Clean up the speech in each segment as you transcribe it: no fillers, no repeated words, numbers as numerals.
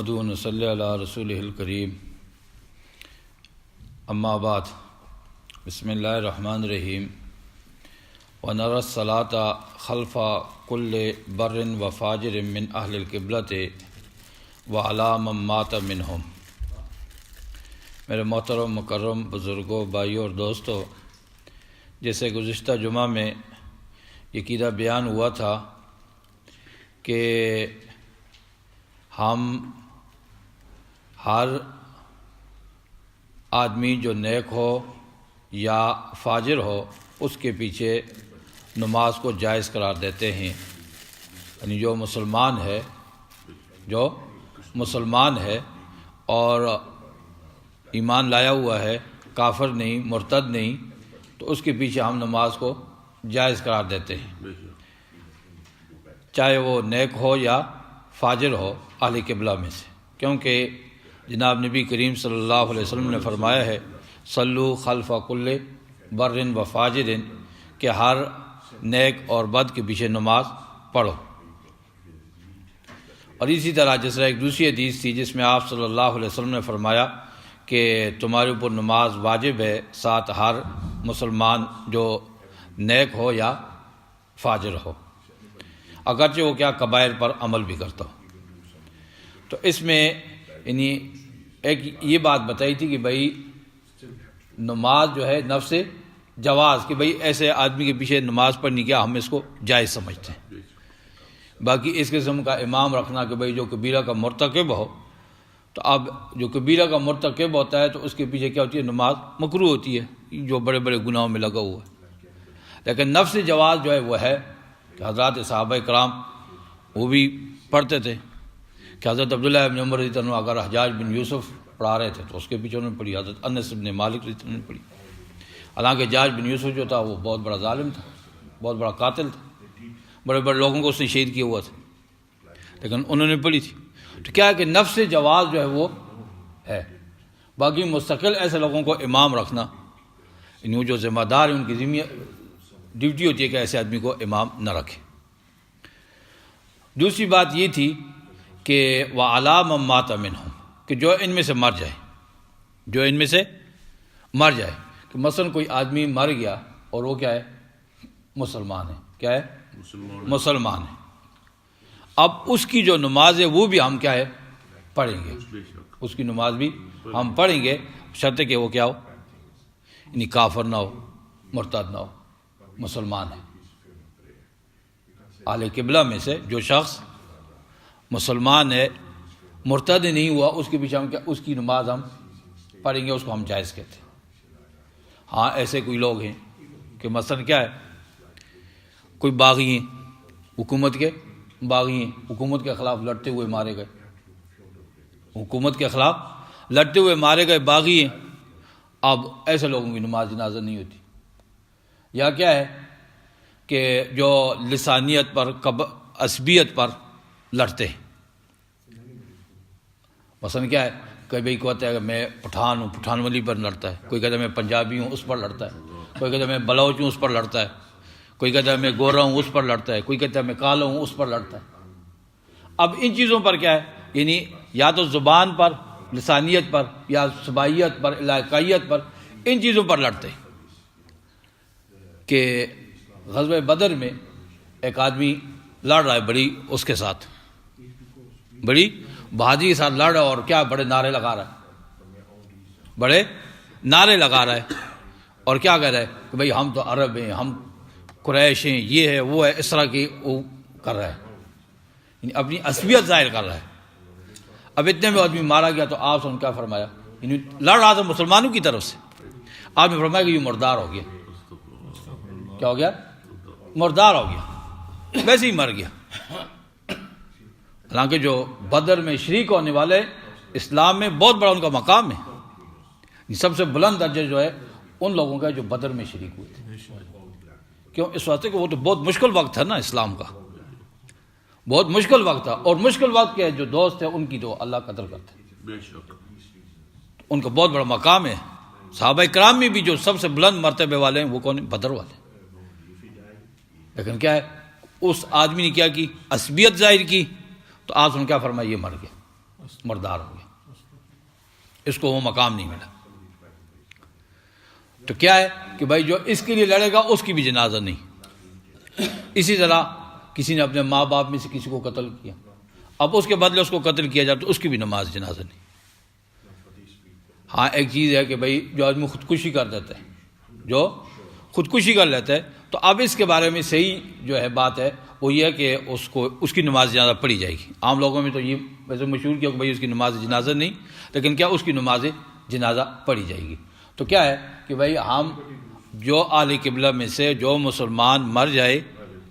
نحمدہ و نصلی علی رسولہ الکریم اما بعد بسم اللہ الرحمن الرحیم ونرى الصلاة خلف كل بر وفاجر من اہل القبلة وعلی من مات منہم۔ میرے محترم مکرم بزرگوں، بھائیوں اور دوستوں، جیسے گزشتہ جمعہ میں یہ عقیدہ بیان ہوا تھا کہ ہم ہر آدمی جو نیک ہو یا فاجر ہو اس کے پیچھے نماز کو جائز قرار دیتے ہیں، یعنی جو مسلمان ہے اور ایمان لایا ہوا ہے، کافر نہیں، مرتد نہیں، تو اس کے پیچھے ہم نماز کو جائز قرار دیتے ہیں، چاہے وہ نیک ہو یا فاجر ہو اہل قبلہ میں سے، کیونکہ جناب نبی کریم صلی اللہ علیہ وسلم نے فرمایا ہے صلو خلف کل بر و فاجر، کہ ہر نیک اور بد کے پیچھے نماز پڑھو۔ اور اسی طرح جس طرح ایک دوسری حدیث تھی جس میں آپ صلی اللہ علیہ وسلم نے فرمایا کہ تمہارے اوپر نماز واجب ہے، ساتھ ہر مسلمان جو نیک ہو یا فاجر ہو، اگرچہ وہ کیا کبائر پر عمل بھی کرتا ہو۔ تو اس میں یعنی ایک یہ بات بتائی تھی کہ بھائی نماز جو ہے نفس جواز، کہ بھائی ایسے آدمی کے پیچھے نماز پڑھنی کیا ہم اس کو جائز سمجھتے ہیں۔ باقی اس قسم کا امام رکھنا کہ بھائی جو کبیرہ کا مرتکب ہو، تو اب جو کبیرہ کا مرتکب ہوتا ہے تو اس کے پیچھے کیا ہوتی ہے، نماز مکروہ ہوتی ہے، جو بڑے بڑے گناہوں میں لگا ہوا ہے۔ لیکن نفس جواز جو ہے وہ ہے کہ حضرات صحابہ کرام وہ بھی پڑھتے تھے، کہ حضرت عبداللہ بن عمر رضی اللہ عنہ اگر حجاج بن یوسف پڑھا رہے تھے تو اس کے پیچھے انہوں نے پڑھی، حضرت انس بن مالک رضی اللہ عنہ نے پڑھی۔ حالانکہ حجاج بن یوسف جو تھا وہ بہت بڑا ظالم تھا، بہت بڑا قاتل تھا، بڑے بڑے لوگوں کو اس نے شہید کیا ہوا تھا، لیکن انہوں نے پڑھی تھی۔ تو کیا ہے کہ نفس جواز جو ہے وہ ہے۔ باقی مستقل ایسے لوگوں کو امام رکھنا، انہوں جو ذمہ دار ہیں ان کی ڈیوٹی ہوتی ہے کہ ایسے آدمی کو امام نہ رکھے۔ دوسری بات یہ تھی کہ وَعَلَىٰ مَن مَّاتَ مِنْهُمْ، کہ جو ان میں سے مر جائے، کہ مثلا کوئی آدمی مر گیا اور وہ کیا ہے، مسلمان ہے، کیا ہے، مسلمان ہے، اب اس کی جو نماز ہے وہ بھی ہم کیا ہے، پڑھیں گے، اس کی نماز بھی ہم پڑھیں گے، شرط کہ وہ کیا ہو، یعنی کافر نہ ہو، مرتد نہ ہو، مسلمان ہے۔ اہل قبلہ میں سے جو شخص مسلمان ہے، مرتد نہیں ہوا، اس کے پیچھے ہم کیا، اس کی نماز ہم پڑھیں گے، اس کو ہم جائز کہتے ہیں۔ ہاں ایسے کوئی لوگ ہیں کہ مثلا کیا ہے، کوئی باغی ہیں، حکومت کے باغی ہیں، حکومت کے خلاف لڑتے ہوئے مارے گئے، حکومت کے خلاف لڑتے ہوئے مارے گئے باغی ہیں، اب ایسے لوگوں کی نماز جنازہ نہیں ہوتی۔ یا کیا ہے کہ جو لسانیت پر، عصبیت پر لڑتے ہیں، مثلا کیا ہے، کوئی بھائی کہتا ہے کہ میں پٹھان ہوں، پٹھان والی پر لڑتا ہے، کوئی کہتا ہے میں پنجابی ہوں، اس پر لڑتا ہے، کوئی کہتا ہے میں بلوچ ہوں، اس پر لڑتا ہے، کوئی کہتا ہے میں گورا ہوں، اس پر لڑتا ہے، کوئی کہتا ہے میں کالا ہوں، اس پر لڑتا ہے۔ اب ان چیزوں پر کیا ہے، یعنی یا تو زبان پر، لسانیت پر، یا صبائیت پر، علاقائیت پر، ان چیزوں پر لڑتے ہیں۔ کہ غزوہ بدر میں ایک آدمی لڑ رہا ہے بڑی اس کے ساتھ، بڑی بہادری کے ساتھ لڑ رہا ہے، اور کیا بڑے نعرے لگا رہا ہے، اور کیا کہہ رہا ہے کہ بھئی ہم تو عرب ہیں، ہم قریش ہیں، یہ ہے وہ ہے، اس طرح کی وہ کر رہا ہے، یعنی اپنی عصبیت ظاہر کر رہا ہے۔ اب اتنے میں آدمی مارا گیا تو آپ نے کیا فرمایا، یعنی لڑ رہا تھا مسلمانوں کی طرف سے، آپ نے فرمایا کہ یہ مردار ہو گیا۔ کیا ہو گیا، مردار ہو گیا، ویسے ہی مر گیا۔ حالانکہ جو بدر میں شریک ہونے والے اسلام میں بہت بڑا ان کا مقام ہے، سب سے بلند درجہ جو ہے ان لوگوں کا جو بدر میں شریک ہوئے تھے۔ کیوں، اس واسطے کہ وہ تو بہت مشکل وقت تھا نا اسلام کا، بہت مشکل وقت تھا، اور مشکل وقت کے جو دوست ہیں ان کی تو اللہ قدر کرتا ہے، ان کا بہت بڑا مقام ہے۔ صحابہ کرام میں بھی جو سب سے بلند مرتبے والے ہیں وہ کون ہیں، بدر والے۔ لیکن کیا ہے، اس آدمی نے کیا کی، عصبیت ظاہر کی، تو آپ نے کیا فرمایا، یہ مر گیا۔ مردار ہو گیا، اس کو وہ مقام نہیں ملا۔ تو کیا ہے کہ بھائی جو اس کے لیے لڑے گا اس کی بھی جنازہ نہیں۔ اسی طرح کسی نے اپنے ماں باپ میں سے کسی کو قتل کیا، اب اس کے بدلے اس کو قتل کیا جائے تو اس کی بھی نماز جنازہ نہیں۔ ہاں ایک چیز ہے کہ بھائی جو آدمی خودکشی کر دیتا ہے، جو خودکشی کر لیتا ہے، تو اب اس کے بارے میں صحیح جو ہے بات ہے وہ یہ ہے کہ اس کی نماز جنازہ پڑھی جائے گی۔ عام لوگوں میں تو یہ ویسے مشہور کیا کہ بھائی اس کی نماز جنازہ نہیں، لیکن کیا اس کی نماز جنازہ پڑھی جائے گی۔ تو کیا ہے کہ بھائی ہم جو اہل قبلہ میں سے جو مسلمان مر جائے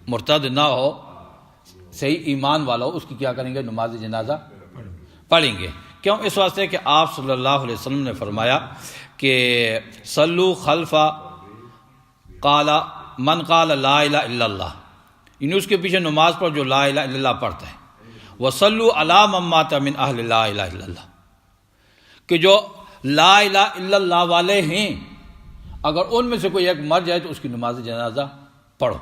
مرتد نہ ہو، صحیح ایمان والا ہو، اس کی کیا کریں گے؟ نماز جنازہ پڑھیں گے۔ کیوں؟ اس واسطے کہ آپ صلی اللہ علیہ وسلم نے فرمایا کہ صلو خلف قال من قال لا الہ الا اللہ، یعنی اس کے پیچھے نماز پر جو لا الہ الا اللہ پڑھتا ہے، وصلو علی من مات من اہل لا الہ الا اللہ، کہ جو لا الہ الا اللہ والے ہیں اگر ان میں سے کوئی ایک مر جائے تو اس کی نماز جنازہ پڑھو۔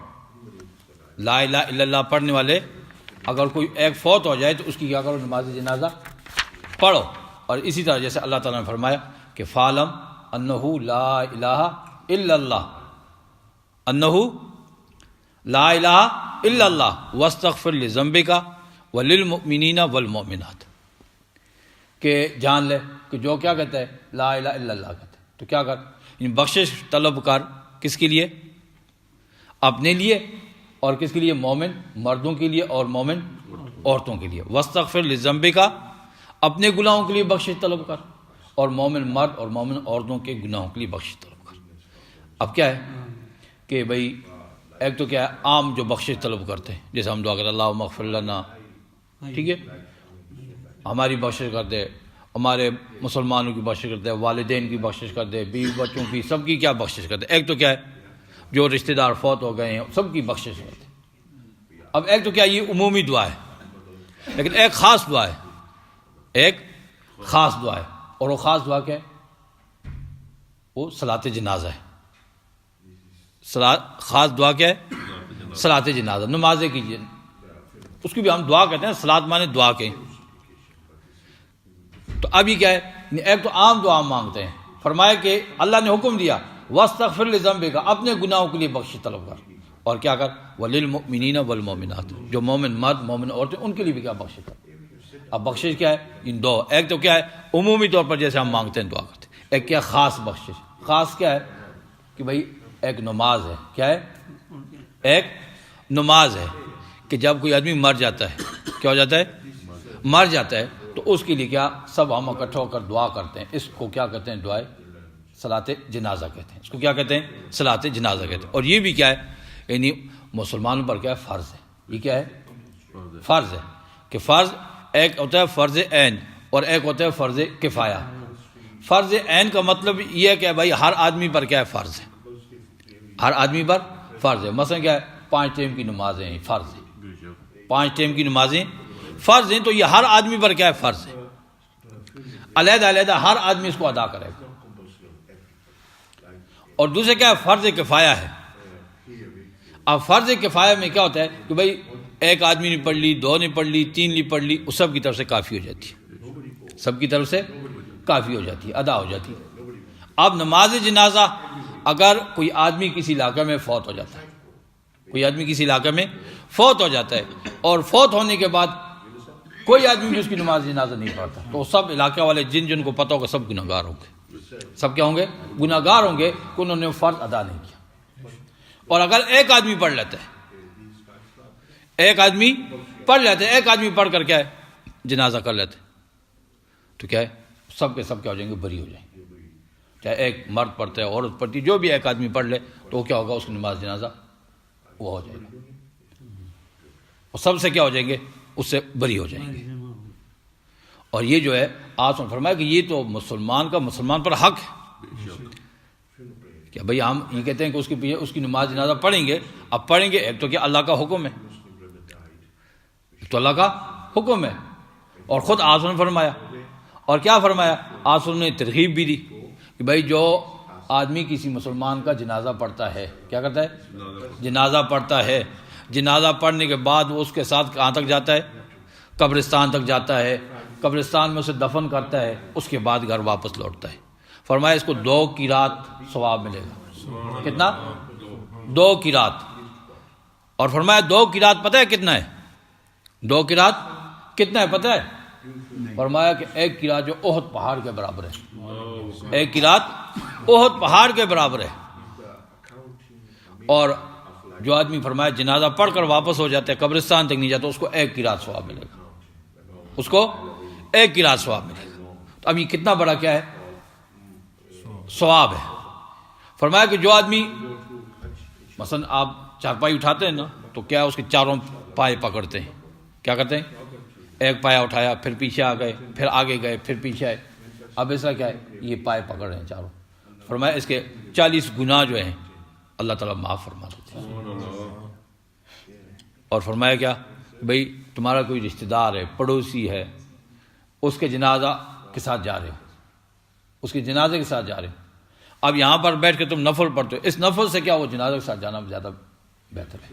لا الہ الا اللہ پڑھنے والے اگر کوئی ایک فوت ہو جائے تو اس کی کیا کرو؟ نماز جنازہ پڑھو۔ اور اسی طرح جیسے اللہ تعالیٰ نے فرمایا کہ فَعْلَمْ أَنَّهُ لَا إِلَٰهَ إِلَّا اللَّهُ أَنَّهُ لَا إِلَٰهَ إِلَّا اللَّهُ وَاسْتَغْفِرْ لِذَنبِكَ وَلِلْمُؤْمِنِينَ وَالْمُؤْمِنَاتِ، کہ جان لے کہ جو کیا کہتا ہے لا الہ الا اللہ کہتا ہے تو کیا کر، یعنی بخشش طلب کر کس کے لیے؟ اپنے لیے، اور کس کے لیے؟ مومن مردوں کے لیے اور مومن عورتوں کے لیے۔ واستغفر لذنبک، اپنے گناہوں کے لیے بخشش طلب کر، اور مومن مرد اور مومن عورتوں کے گناہوں کے لیے بخشش طلب کر۔ اب کیا ہے کہ بھئی ایک تو کیا ہے عام جو بخشش طلب کرتے ہیں، جیسے ہم دعا کرتے ہیں اللہم اغفر لنا، ٹھیک ہے، ہماری بخشش کر دے، ہمارے مسلمانوں کی بخشش کر دے، والدین کی بخشش کر دے، بیوی بچوں کی، سب کی کیا بخشش کر دے۔ ایک تو کیا ہے جو رشتہ دار فوت ہو گئے ہیں سب کی بخشش کر دے۔ اب ایک تو کیا یہ عمومی دعا ہے، لیکن ایک خاص دعا ہے، ایک خاص دعا ہے، اور وہ خاص دعا کیا ہے؟ وہ صلاۃ جنازہ ہے۔ خاص دعا کیا ہے؟ صلاۃ جنازہ، نماز کیجیے، اس کی بھی ہم دعا کہتے ہیں، صلاۃ مانے دعا کہیں۔ تو ابھی کیا ہے، ایک تو عام دعا مانگتے ہیں، فرمایا کہ اللہ نے حکم دیا واستغفر لذنبک، اپنے گناہوں کے لیے بخشش طلب کر، اور کیا کر وللمؤمنین والمؤمنات، جو مومن مرد مومن عورتیں ان کے لیے بھی کیا بخشش کر۔ اب بخشش کیا ہے؟ ان دو، ایک تو کیا ہے عمومی طور پر جیسے ہم مانگتے ہیں دعا کرتے ہیں، ایک کیا خاص بخشش۔ خاص کیا ہے کہ بھائی ایک نماز ہے، کیا ہے؟ ایک نماز ہے کہ جب کوئی آدمی مر جاتا ہے، کیا ہو جاتا ہے؟ مر جاتا ہے، تو اس کے لیے کیا سب ہم اکٹھا ہو کر دعا کرتے ہیں، اس کو کیا کہتے ہیں؟ دعائے صلاۃ جنازہ کہتے ہیں، اس کو کیا کہتے ہیں؟ صلاۃ جنازہ کہتے ہیں۔ اور یہ بھی کیا ہے یعنی مسلمانوں پر کیا ہے؟ فرض ہے۔ یہ کیا ہے؟ فرض ہے، کہ فرض ایک ہوتا ہے فرض عین اور ایک ہوتا ہے فرض کفایہ۔ فرض عین کا مطلب یہ ہے کہ بھائی ہر آدمی پر کیا ہے؟ فرض ہے، ہر آدمی پر فرض ہے۔ مثلا کیا ہے 5 ٹائم کی نمازیں ہیں، فرض ہیں، 5 ٹائم کی نمازیں فرض ہیں، تو یہ ہر آدمی پر کیا ہے؟ فرض ہے، علیحدہ علیحدہ ہر آدمی اس کو ادا کرے گا۔ اور دوسرے کیا ہے؟ فرض کفایہ ہے۔ اب فرض کفایہ میں کیا ہوتا ہے کہ بھائی ایک آدمی نے پڑھ لی، 2 نے پڑھ لی، 3 نے پڑھ لی، وہ سب کی طرف سے کافی ہو جاتی ہے، سب کی طرف سے کافی ہو جاتی ہے، ادا ہو جاتی ہے۔ اب نماز جنازہ اگر کوئی آدمی کسی علاقے میں فوت ہو جاتا ہے، کوئی آدمی کسی علاقے میں فوت ہو جاتا ہے، اور فوت ہونے کے بعد کوئی آدمی بھی اس کی نماز جنازہ نہیں پڑھتا، تو سب علاقے والے جن کو پتہ ہوگا سب گناہ گار ہوں گے، سب کیا ہوں گے؟ گناہ گار ہوں گے کہ انہوں نے فرض ادا نہیں کیا۔ اور اگر ایک آدمی پڑھ لیتا ہے، ایک آدمی پڑھ لیتے ہیں، ایک آدمی پڑھ کر کیا ہے جنازہ کر لیتے، تو کیا ہے سب کے سب کیا ہو جائیں گے؟ بری ہو جائیں گے۔ چاہے ایک مرد پڑھتا ہے، عورت پڑھتی، جو بھی ایک آدمی پڑھ لے تو کیا ہوگا؟ اس کی نماز جنازہ وہ ہو جائے گا، اور سب سے کیا ہو جائیں گے؟ اس سے بری ہو جائیں گے۔ اور یہ جو ہے آپ نے فرمایا کہ یہ تو مسلمان پر حق ہے کہ بھئی ہم یہ کہتے ہیں کہ اس کی نماز جنازہ پڑھیں گے۔ اب پڑھیں گے، ایک تو کیا اللہ کا حکم ہے، تو اللہ کا حکم ہے، اور خود آپ نے فرمایا، اور کیا فرمایا؟ آپ نے ترغیب بھی دی کہ بھائی جو آدمی کسی مسلمان کا جنازہ پڑھتا ہے، کیا کرتا ہے؟ جنازہ پڑھتا ہے، جنازہ پڑھنے کے بعد وہ اس کے ساتھ کہاں تک جاتا ہے؟ قبرستان تک جاتا ہے، قبرستان میں اسے دفن کرتا ہے، اس کے بعد گھر واپس لوٹتا ہے، فرمایا اس کو 2 قیرات ثواب ملے گا۔ کتنا؟ 2 قیرات۔ اور فرمایا 2 قیرات پتہ ہے کتنا ہے؟ 2 قیرات کتنا ہے پتہ ہے؟ فرمایا کہ 1 قیرات جو احد پہاڑ کے برابر ہے، 1 قیرات احد پہاڑ کے برابر ہے۔ اور جو آدمی فرمایا جنازہ پڑھ کر واپس ہو جاتا ہے، قبرستان تک نہیں جاتا، اس کو 1 قیرات ثواب ملے گا، اس کو 1 قیرات ثواب ملے گا۔ تو اب یہ کتنا بڑا کیا ہے؟ ثواب ہے۔ فرمایا کہ جو آدمی مثلا آپ چارپائی اٹھاتے ہیں نا، تو کیا اس کے چاروں پائے پکڑتے ہیں، کیا کرتے ہیں؟ 1 پایا اٹھایا، پھر پیچھے آ گئے، پھر آگے گئے، پھر پیچھے آئے، اب ایسا کیا ہے؟ یہ پائے پکڑ رہے ہیں چاروں۔ فرمایا اس کے 40 گناہ جو ہیں اللہ تعالیٰ معاف فرما دیتے ہیں۔ اور فرمایا کیا؟ بھئی تمہارا کوئی رشتہ دار ہے، پڑوسی ہے، اس کے جنازہ کے ساتھ جا رہے ہو، اس کے جنازے کے ساتھ جا رہے ہو، اب یہاں پر بیٹھ کے تم نفل پڑھتے ہو، اس نفل سے کیا وہ جنازے کے ساتھ جانا زیادہ بہتر ہے،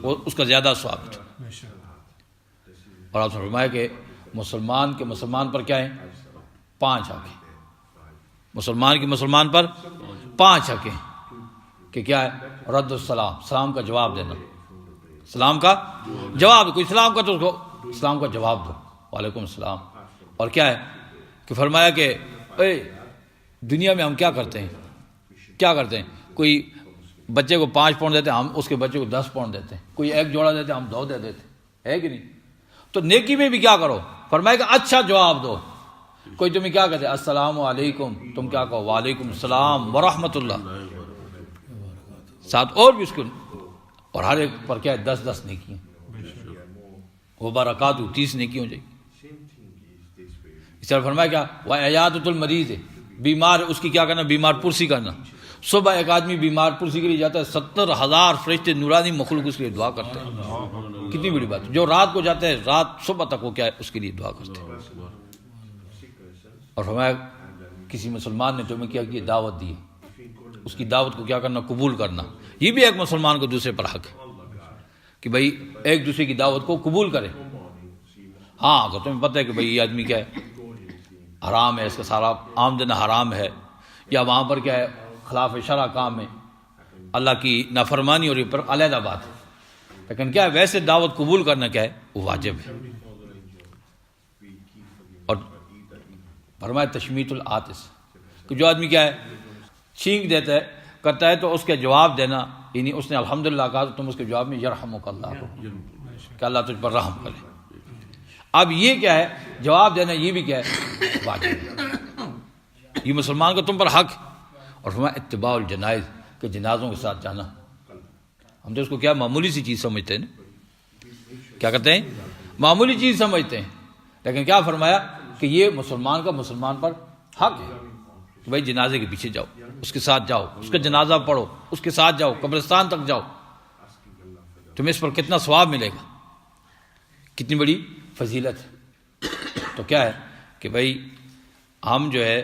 وہ اس کا زیادہ ثواب ہے۔ اور آپ نے فرمایا کہ مسلمان پر کیا ہے؟ 5 حق ہیں، مسلمان پر 5 حق ہیں، کہ کیا ہے؟ رد السلام، سلام کا جواب دینا، سلام کا جواب، کوئی سلام کا تو اس کو سلام کا جواب دو، وعلیکم السلام۔ اور کیا ہے کہ فرمایا کہ دنیا میں ہم کیا کرتے ہیں، کوئی بچے کو 5 پاؤنڈ دیتے ہیں، ہم اس کے بچے کو 10 پاؤنڈ دیتے ہیں، کوئی 1 جوڑا دیتے ہیں، ہم 2 دے دیتے ہیں، ہے کہ نہیں؟ تو نیکی میں بھی کیا کرو، فرمایا کہ اچھا جواب دو۔ کوئی تمہیں کیا کہتے ہیں السلام علیکم، تم کیا کہو وعلیکم السلام ورحمۃ اللہ، ساتھ اور بھی اس کو، اور ہر ایک پر کیا ہے 10 نیکیاں، وہ برکات 30 نیکی ہو جائے گی۔ اس طرح فرمایا کیا وعیادۃ المریض، بیمار اس کی کیا کرنا؟ بیمار پرسی کرنا۔ صبح ایک آدمی بیمار پرسی کے لیے جاتا ہے، 70,000 فرشتے نورانی مخلوق اس کے لیے دعا کرتے ہیں، کتنی بڑی بات ہے۔ جو رات کو جاتے ہیں، رات صبح تک وہ کیا ہے اس کے لیے دعا کرتے ہیں۔ اور فرمایا کسی مسلمان نے تمہیں کیا کی دعوت دی، اس کی دعوت کو کیا کرنا؟ قبول کرنا۔ یہ بھی ایک مسلمان کو دوسرے پر حق ہے کہ بھئی ایک دوسرے کی دعوت کو قبول کرے۔ ہاں اگر تمہیں پتہ ہے کہ بھئی یہ آدمی کیا ہے حرام ہے، اس کا سارا آمدن حرام ہے، یا وہاں پر کیا ہے خلاف شرع کام ہے، اللہ کی نافرمانی، اور یہ پر علیحدہ بات ہے، لیکن کیا ہے ویسے دعوت قبول کرنا کیا ہے وہ واجب ہے۔ اور فرمایا تشمیت العاطس، کہ جو آدمی کیا ہے چھینک دیتا ہے کرتا ہے تو اس کے جواب دینا، یعنی اس نے الحمدللہ کہا تو تم اس کے جواب میں یرحمک اللہ کو، کہ اللہ تجھ پر رحم کرے۔ اب یہ کیا ہے جواب دینا، یہ بھی کیا ہے واجب ہے، یہ مسلمان کا تم پر حق۔ اور فرمایا اتباع الجنائز، کہ جنازوں کے ساتھ جانا، ہم تو اس کو کیا معمولی سی چیز سمجھتے ہیں نا، کیا کرتے ہیں معمولی چیز سمجھتے ہیں، لیکن کیا فرمایا کہ یہ مسلمان کا مسلمان پر حق ہے کہ بھائی جنازے کے پیچھے جاؤ، اس کے ساتھ جاؤ، اس کا جنازہ پڑھو، اس کے ساتھ جاؤ، قبرستان تک جاؤ، تمہیں اس پر کتنا ثواب ملے گا، کتنی بڑی فضیلت ہے۔ تو کیا ہے کہ بھائی ہم جو ہے،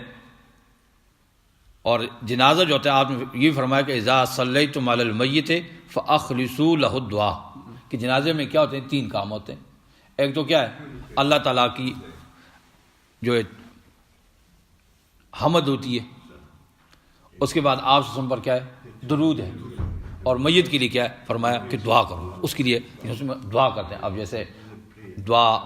اور جنازہ جو ہوتا ہے آپ نے یہ فرمایا کہ اذا صلیتم علی المیت فاخلصوا له الدعاء، کہ جنازے میں کیا ہوتے ہیں 3 کام ہوتے ہیں۔ ایک تو کیا ہے اللہ تعالیٰ کی جو ہے حمد ہوتی ہے، اس کے بعد آپ وسلم پر کیا ہے درود ہے، اور میت کے لیے کیا ہے فرمایا کہ دعا کرو، اس کے لیے اس میں دعا کرتے ہیں۔ اب جیسے دعا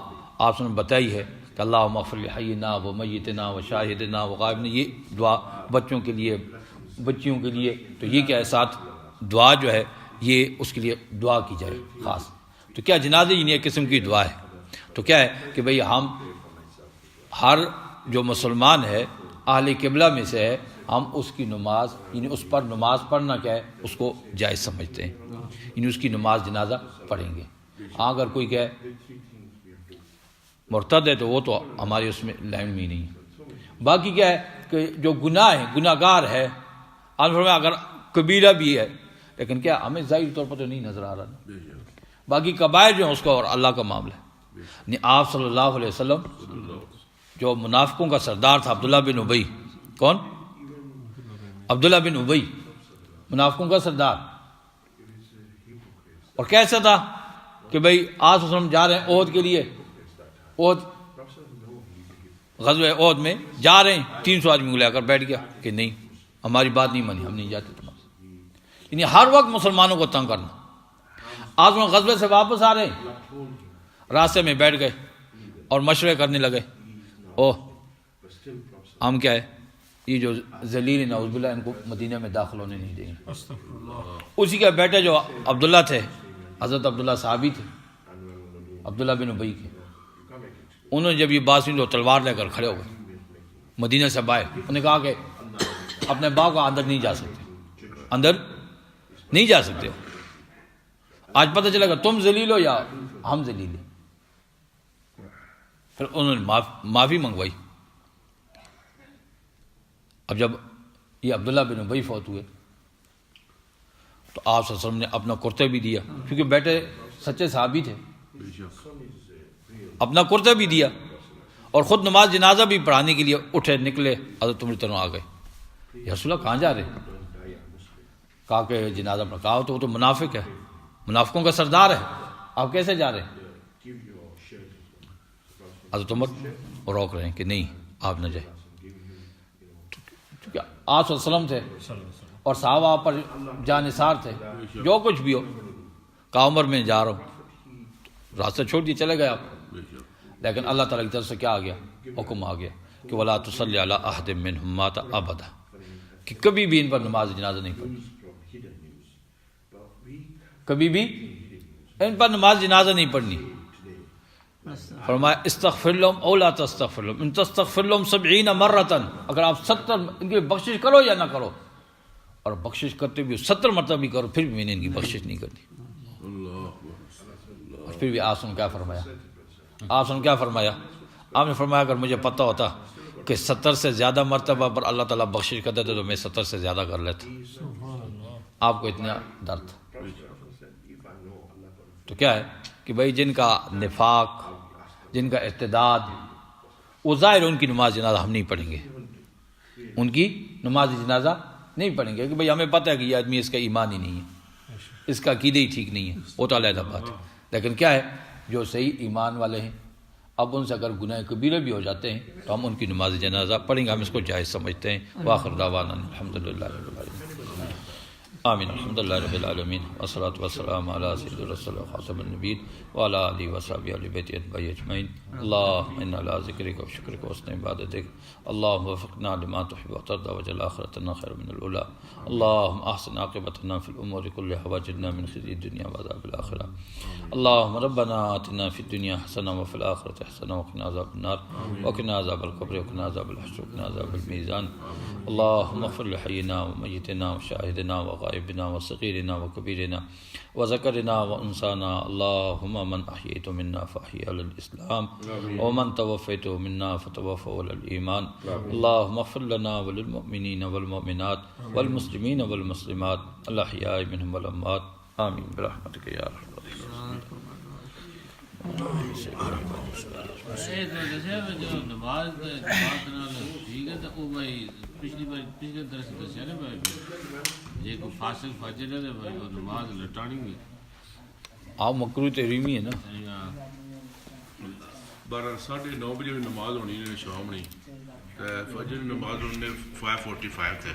آپ نے بتائی ہے کہ اللہم اغفر لحینا و میتنا و شاہدنا و غائبنا، یہ دعا بچوں کے لیے، بچیوں کے لیے، تو یہ کیا ہے ساتھ دعا جو ہے یہ اس کے لیے دعا کی جائے خاص۔ تو کیا جنازے ہی نہیں ایک قسم کی دعا ہے۔ تو کیا ہے کہ بھئی ہم ہر جو مسلمان ہے اہل قبلہ میں سے ہے، ہم اس کی نماز یعنی اس پر نماز پڑھنا کیا ہے اس کو جائز سمجھتے ہیں، یعنی اس کی نماز جنازہ پڑھیں گے۔ اگر کوئی کیا ہے مرتد ہے تو وہ تو ہماری اس میں لائن میں ہی نہیں ہے۔ باقی کیا ہے کہ جو گناہ ہے، گناہ گار ہے، اگر کبیرہ بھی ہے لیکن کیا ہمیں ظاہری طور پر تو نہیں نظر آ رہا، باقی کبائر جو ہیں اس کا اور اللہ کا معاملہ ہے۔ یعنی آپ صلی اللہ علیہ وسلم جو منافقوں کا سردار تھا عبداللہ بن ابی، کون؟ عبداللہ بن ابی منافقوں کا سردار، اور کیسا تھا کہ بھئی آپ صلی اللہ علیہ وسلم جا رہے ہیں عہد کے لیے، عہد غزوہ احد میں جا رہے ہیں، 300 آدمی کو لے کر بیٹھ گیا کہ نہیں ہماری بات نہیں مانی، ہم نہیں جاتے تمہارے، یعنی ہر وقت مسلمانوں کو تنگ کرنا۔ آج وہ غزوے سے واپس آ رہے ہیں، راستے میں بیٹھ گئے اور مشورے کرنے لگے، ہم کیا ہے یہ جو ذلیل نعوذ باللہ ان کو مدینہ میں داخل ہونے نہیں دیں گے۔ اسی کے بیٹے جو عبداللہ تھے، حضرت عبداللہ صحابی تھے، عبداللہ بن ابی کے، انہوں نے جب یہ بات سنی تو تلوار لے کر کھڑے ہو گئے مدینہ سے باہر۔ انہوں نے کہا کہ اپنے باپ کو اندر نہیں جا سکتے، اندر نہیں جا سکتے، آج پتہ چلے گا تم ذلیل ہو یا ہم ذلیل ہیں۔ پھر انہوں نے معافی منگوائی۔ اب جب یہ عبداللہ بن ابی فوت ہوئے تو آپ صلی اللہ علیہ وسلم نے اپنا کرتے بھی دیا، کیونکہ بیٹے سچے صحابی تھے، اپنا کرتے بھی دیا اور خود نماز جنازہ بھی پڑھانے کے لیے اٹھے، نکلے، حضرت عمر طرف آ گئے، یا رسول اللہ کہاں جا رہے؟ کہا کہ جنازہ پڑھا۔ کہا تو وہ تو منافق ہے، منافقوں کا سردار ہے، آپ کیسے جا رہے ہیں؟ حضرت عمر روک رہے ہیں کہ نہیں آپ نہ جائیں، کیونکہ آپ صلی اللہ علیہ وسلم تھے اور صحابہ آپ پر جانثار تھے، جو کچھ بھی ہو۔ کہا عمر میں جا رہا ہوں، راستہ چھوڑ دیے چلے گئے آپ، لیکن اللہ تعالیٰ کی طرف سے کیا آ گیا؟ حکم آ گیا کہ وَلَا تُصَلِّ عَلَىٰ أَحَدٍ مِّنْهُمْ مَاتَ أَبَدًا، کہ کبھی بھی ان پر نماز جنازہ نہیں پڑھنی، کبھی بھی ان پر نماز جنازہ نہیں پڑھنی۔ فرمایا استغفر لهم او لا تستغفر لهم ان تستغفر لهم 70 مرۃ، اگر آپ 70 ان کی بخشش کرو یا نہ کرو، اور بخشش کرتے بھی 70 مرتبہ بھی کرو، پھر بھی میں نے ان کی بخشش نہیں کرنی۔ اور پھر بھی آپ نے کیا فرمایا؟ آپ نے کیا فرمایا؟ آپ نے فرمایا اگر مجھے پتہ ہوتا کہ 70 سے زیادہ مرتبہ پر اللہ تعالیٰ بخشش کرتے تھے تو میں 70 سے زیادہ کر لیتا۔ آپ کو اتنا ڈر تھا۔ تو کیا ہے کہ بھائی جن کا نفاق، جن کا ارتداد، وہ ظاہر ان کی نماز جنازہ ہم نہیں پڑھیں گے، ان کی نماز جنازہ نہیں پڑھیں گے، کہ بھائی ہمیں پتہ ہے کہ یہ آدمی اس کا ایمان ہی نہیں ہے، اس کا عقیدہ ہی ٹھیک نہیں ہے، وہ تو علیحدہ بات ہے۔ لیکن کیا ہے جو صحیح ایمان والے ہیں، اب ان سے اگر گناہ کبیرہ بھی ہو جاتے ہیں تو ہم ان کی نماز جنازہ پڑھیں گے، ہم اس کو جائز سمجھتے ہیں۔ وآخر دعوانا الحمدللہ رب العالمین، آمین، الحمدللہ رب العالمین، والصلاۃ والسلام علی سید الرسول خاتم النبیین وعلی آلہ وصحبہ اہل بیت اتباعہ اجمعین۔ اللہم انا علی ذکرک و شکرک و حسن عبادتک، اللہم وفقنا لما تحب وترضى واجعل آخرتنا خیر من الأولى، اللہم احسن عاقبتنا فی الامور کلها واجرنا من خزي الدنیا وعذاب الآخرة، اللہم ربنا آتنا فی الدنیا حسنة وفی الآخرة حسنة وقنا عذاب النار وقنا عذاب القبر وقنا عذاب الحشر وقنا عذاب الميزان، اللہم اغفر لحینا ومیتنا وشاہدنا وغائبنا وصغیرنا وکبیرنا وذکرنا وانسانا، اللہم من احییت منا فاحی علی الاسلام ومن توفیت منا فتوفى علی الایمان، اللہم اغفر لنا وللمؤمنین والمؤمنات والمسلمین والمسلمات الاحیاء منهم والاموات، آمین برحمتک یا ارحم الراحمین۔ جو نماز ٹھیک ہے تو وہ بھائی پچھلے درس دسیا نا بھائی جی کو فاصل فجر ہے بھائی وہ نماز لٹانی بھی آپ مکروہ تحریمی ہے نا، 9:30 بجے نماز ہونی ہے شام نہیں، فجر نماز ہونے 5:45 تھے،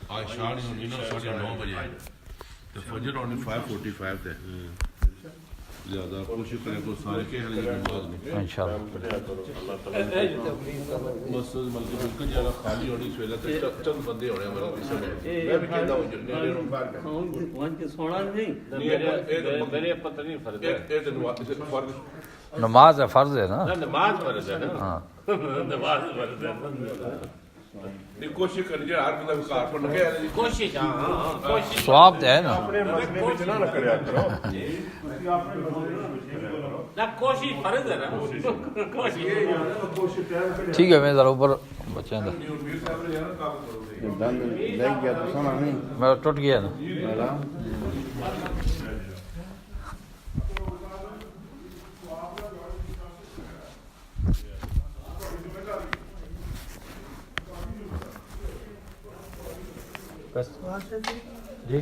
آج شام ہونی نا 9:30 بجے، تو فجر ہونے 5:45 تھے۔ زیادہ کوشش کریں تو سارے کے حل نماز میں انشاءاللہ مسجد ملک جگہ خالی ہونی سویلا تے چند بندے ہونے ہمارے اس میں میں بھی کہتا ہوں جو نیرے رو پار کر وہاں کے سونا نہیں میرے پتہ نہیں فرض ہے اے فرض نماز ہے، فرض ہے نا، نماز فرض ہے نا، ہاں نماز فرض ہے، نہیں کوشش کریں جو ہر بندہ کار پر لگے کوشش ہاں کوشش ثواب تو ہے نا، نہ کریا کرو نہ کوشش فرض ہے نا، کوشش ٹھیک ہے میں ذرا اوپر بچیں گا، میر صاحب نے یار کام کرو لگ گیا تو سنا نہیں میرا ٹوٹ گیا نا۔ جی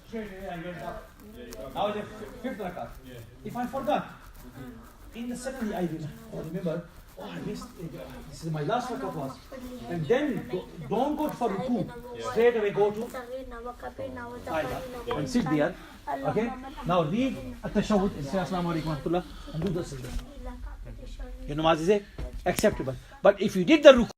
straight away I went up. Now the fifth rakat. If I forgot, suddenly I remember, oh, I missed it. This is my last rakat was. And then don't go for ruku. Straight away go to and sit there. Okay? Now read at-tashahhud and say Assalamu alaikum wa rahmatullah and do the sajda. Your namaz is acceptable. But if you did the ruku,